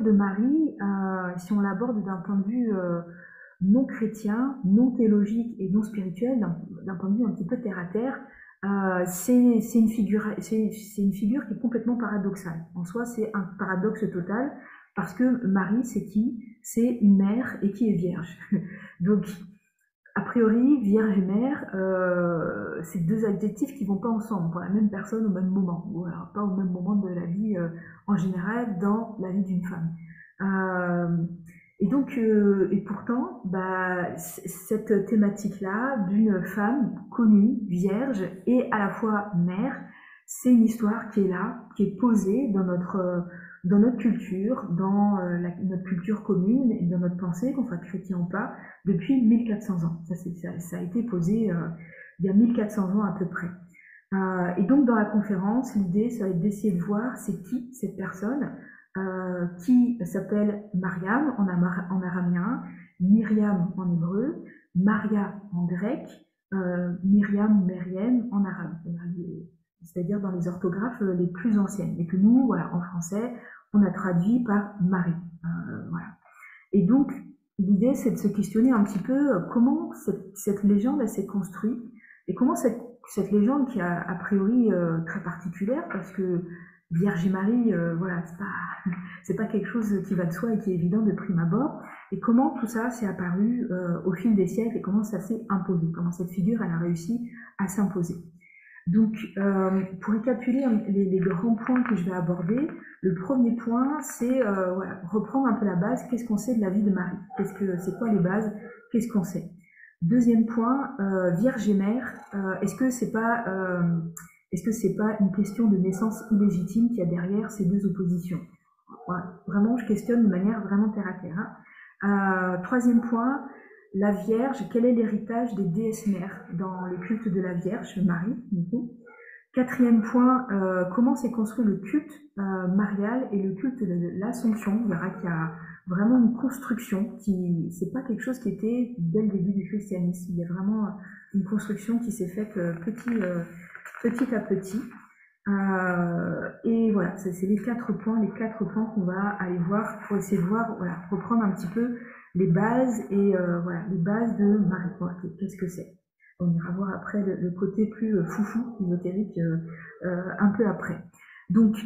figure de Marie, si on l'aborde d'un point de vue non chrétien, non théologique et non spirituel, d'un point de vue un petit peu terre à terre, c'est une figure qui est complètement paradoxale. En soi, c'est un paradoxe total, parce que Marie, c'est qui? C'est une mère et qui est vierge. Donc, a priori, vierge et mère, c'est deux adjectifs qui vont pas ensemble pour la même personne au même moment, ou alors pas au même moment de la vie en général dans la vie d'une femme. Et donc, et pourtant, cette thématique-là d'une femme connue, vierge et à la fois mère, c'est une histoire qui est là, qui est posée dans notre culture, dans notre culture commune et dans notre pensée, qu'on soit chrétien ou pas, depuis 1400 ans. Ça a été posé il y a 1400 ans à peu près. Et donc dans la conférence, l'idée, ça va être d'essayer de voir c'est qui cette personne qui s'appelle Mariam en araméen, Myriam en hébreu, Maria en grec, Myriam, Meriem en arabe, c'est-à-dire dans les orthographes les plus anciennes, et que nous, voilà, en français, on a traduit par Marie. Voilà. Et donc, l'idée, c'est de se questionner un petit peu comment cette légende s'est construite, et comment cette légende qui est a priori très particulière, parce que Vierge et Marie, voilà, c'est pas quelque chose qui va de soi et qui est évident de prime abord, et comment tout ça s'est apparu au fil des siècles, et comment ça s'est imposé, comment cette figure elle a réussi à s'imposer. Donc, pour récapituler les grands points que je vais aborder, le premier point, c'est voilà, reprendre un peu la base. Qu'est-ce qu'on sait de la vie de Marie? C'est quoi les bases? Qu'est-ce qu'on sait? Deuxième point, Vierge et mère. Est-ce que c'est pas une question de naissance illégitime qu'il y a derrière ces deux oppositions? Voilà, vraiment, je questionne de manière vraiment terre à terre. Troisième point, la Vierge, quel est l'héritage des déesses mères dans le culte de la Vierge, Marie, du coup. Quatrième point, comment s'est construit le culte marial et le culte de l'Assomption. On verra qu'il y a vraiment une construction c'est pas quelque chose qui était dès le début du christianisme. Il y a vraiment une construction qui s'est faite petit à petit. Et voilà, c'est les quatre points qu'on va aller voir pour essayer de voir, voilà, reprendre un petit peu les bases et voilà, les bases de Marie. Voilà, qu'est-ce que c'est? On ira voir après le côté plus foufou, ésotérique, un peu après. Donc,